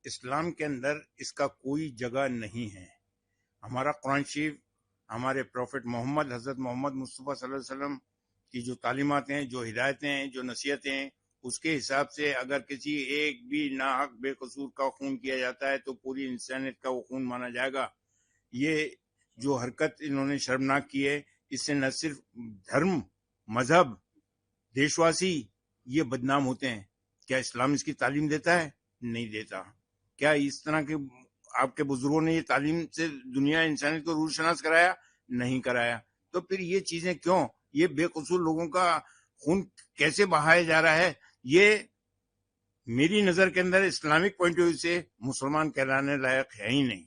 اسلام کے اندر اس کا کوئی جگہ نہیں ہے. ہمارا قرآن شریف ہمارے پروفٹ محمد حضرت محمد مصطفیٰ صلی اللہ علیہ وسلم کی جو تعلیمات ہیں، جو ہدایتیں ہیں، جو نصیحتیں ہیں، اس کے حساب سے اگر کسی ایک بھی ناحق بے قصور کا خون کیا جاتا ہے تو پوری انسانیت کا وہ خون مانا جائے گا. یہ جو حرکت انہوں نے شرمناک کی ہے، اس سے نہ صرف دھرم، مذہب، دیشواسی یہ بدنام ہوتے ہیں. کیا اسلام اس کی تعلیم دیتا ہے؟ نہیں دیتا. کیا اس طرح کے آپ کے بزرگوں نے یہ تعلیم سے دنیا انسانیت کو روح شناس کرایا؟ نہیں کرایا. تو پھر یہ چیزیں کیوں؟ یہ بے قصور لوگوں کا خون کیسے بہایا جا رہا ہے؟ یہ میری نظر کے اندر اسلامک پوائنٹ آف ویو سے مسلمان کہلانے لائق ہے ہی نہیں.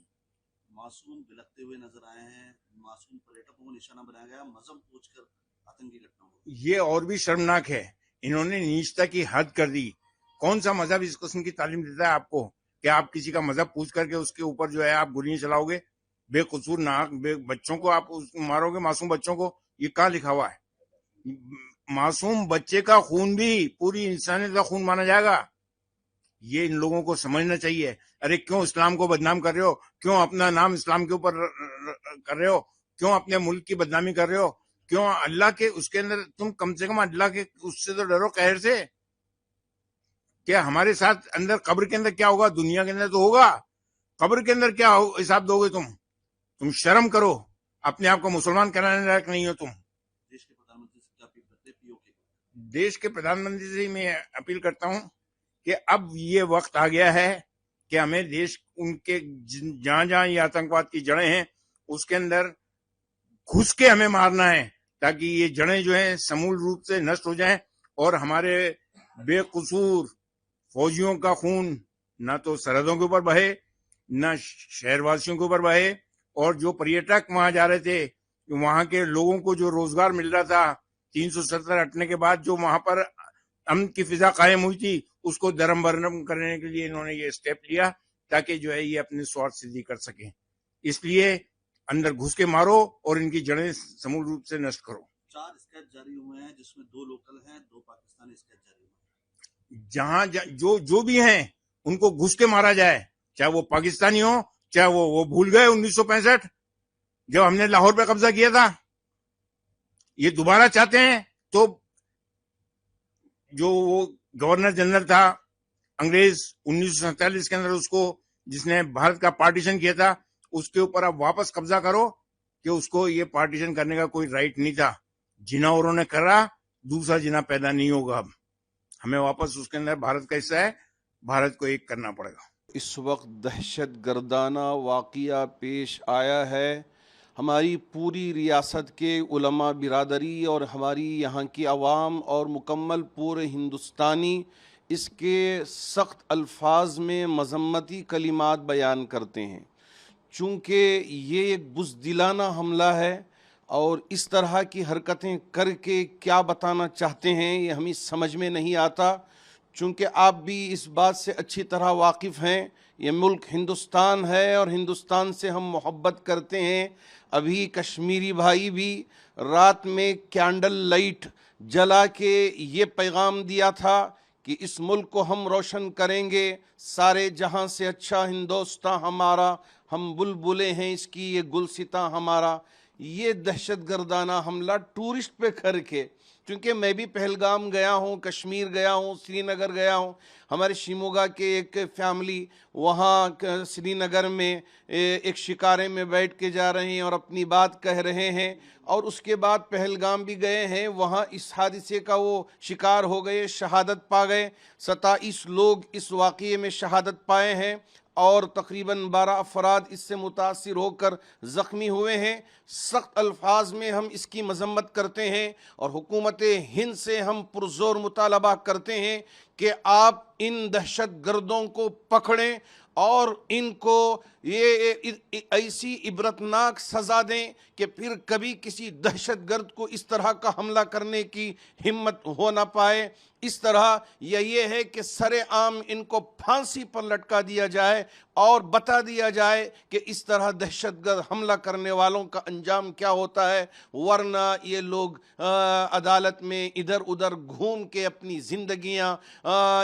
معصوم بلکتے ہوئے نظر آئے ہیں، معصوم پریٹکوں کو نشانہ بنایا گیا، مذہب پوچھ کر آتنکی گھٹنا ہو. یہ اور بھی شرمناک ہے. انہوں نے نیچتا کی حد کر دی. کون سا مذہب اس قسم کی تعلیم دیتا ہے آپ کو کہ آپ کسی کا مذہب پوچھ کر کے اس کے اوپر جو ہے آپ گولیاں چلاؤ گے؟ بے قصور ناحق بچوں کو آپ مارو گے، معصوم بچوں کو. یہ کہاں لکھا ہوا ہے؟ معصوم بچے کا خون بھی پوری انسانیت کا خون مانا جائے گا. یہ ان لوگوں کو سمجھنا چاہیے. ارے کیوں اسلام کو بدنام کر رہے ہو؟ کیوں اپنا نام اسلام کے اوپر کر رہے ہو؟ کیوں اپنے ملک کی بدنامی کر رہے ہو؟ کیوں اللہ کے اس کے اندر تم کم سے کم اللہ کے اس سے تو ڈرو، قہر سے. کیا ہمارے ساتھ اندر قبر کے اندر کیا ہوگا؟ دنیا کے اندر تو ہوگا. قبر کے اندر کیا حساب دو گے تم شرم کرو. اپنے آپ کو مسلمان کرانے لائق نہیں ہو تم. دیش کے پردھان منتری سے میں اپیل کرتا ہوں کہ اب یہ وقت آ گیا ہے کہ ہمیں دیش ان کے جہاں جہاں یہ آتنکواد کی جڑیں ہیں اس کے اندر گھس کے ہمیں مارنا ہے، تاکہ یہ جڑیں جو ہیں سمول روپ سے نشٹ ہو جائیں اور ہمارے بے قصور فوجیوں کا خون نہ تو سرحدوں کے اوپر بہے، نہ شہر واسیوں کے اوپر بہے. اور جو پریٹک وہاں جا رہے تھے، وہاں کے لوگوں کو جو روزگار مل رہا تھا 370 ہٹنے کے بعد، جو وہاں پر امن کی فضا قائم ہوئی تھی، اس کو درم برہم کرنے کے لیے انہوں نے یہ اسٹیپ لیا تاکہ جو ہے یہ اپنے سوارتھ سدھی کر سکیں. اس لیے اندر گھس کے مارو اور ان کی جڑیں سمول روپ سے نشٹ کرو. 4 اسکیچ جاری ہوئے ہیں جس میں 2 لوکل ہیں، 2 پاکستانی اسکیچ جاری ہوئے ہیں. جہاں جو بھی ہیں ان کو گھس کے مارا جائے، چاہے وہ پاکستانی ہو، چاہے وہ بھول گئے 1965 جب ہم نے لاہور پہ قبضہ کیا تھا. یہ دوبارہ چاہتے ہیں تو جو وہ گورنر جنرل تھا انگریز 1947 کے اندر، اس کو جس نے بھارت کا پارٹیشن کیا تھا، اس کے اوپر آپ واپس قبضہ کرو کہ اس کو یہ پارٹیشن کرنے کا کوئی رائٹ نہیں تھا. جنا انہوں نے کرا، دوسرا جنا پیدا نہیں ہوگا. اب ہمیں واپس اس کے اندر بھارت کا حصہ ہے، بھارت کو ایک کرنا پڑے گا. اس وقت دہشت گردانہ واقعہ پیش آیا ہے. ہماری پوری ریاست کے علماء برادری اور ہماری یہاں کی عوام اور مکمل پورے ہندوستانی اس کے سخت الفاظ میں مذمتی کلمات بیان کرتے ہیں، چونکہ یہ ایک بزدلانہ حملہ ہے اور اس طرح کی حرکتیں کر کے کیا بتانا چاہتے ہیں یہ ہمیں سمجھ میں نہیں آتا. چونکہ آپ بھی اس بات سے اچھی طرح واقف ہیں، یہ ملک ہندوستان ہے اور ہندوستان سے ہم محبت کرتے ہیں. ابھی کشمیری بھائی بھی رات میں کینڈل لائٹ جلا کے یہ پیغام دیا تھا کہ اس ملک کو ہم روشن کریں گے، سارے جہاں سے اچھا ہندوستان ہمارا، ہم بلبلیں ہیں اس کی، یہ گلستاں ہمارا. یہ دہشت گردانہ حملہ ٹورسٹ پہ کر کے، کیونکہ میں بھی پہلگام گیا ہوں، کشمیر گیا ہوں، سری نگر گیا ہوں. ہمارے شیموگا کے ایک فیملی وہاں سری نگر میں ایک شکارے میں بیٹھ کے جا رہے ہیں اور اپنی بات کہہ رہے ہیں، اور اس کے بعد پہلگام بھی گئے ہیں، وہاں اس حادثے کا وہ شکار ہو گئے، شہادت پا گئے. 27 لوگ اس واقعے میں شہادت پائے ہیں اور تقریباً 12 افراد اس سے متاثر ہو کر زخمی ہوئے ہیں. سخت الفاظ میں ہم اس کی مذمت کرتے ہیں اور حکومت ہند سے ہم پرزور مطالبہ کرتے ہیں کہ آپ ان دہشت گردوں کو پکڑیں اور ان کو یہ ایسی عبرتناک سزا دیں کہ پھر کبھی کسی دہشت گرد کو اس طرح کا حملہ کرنے کی ہمت ہو نہ پائے. اس طرح یہ ہے کہ سر عام ان کو پھانسی پر لٹکا دیا جائے اور بتا دیا جائے کہ اس طرح دہشت گرد حملہ کرنے والوں کا انجام کیا ہوتا ہے، ورنہ یہ لوگ عدالت میں ادھر ادھر گھوم کے اپنی زندگیاں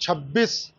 26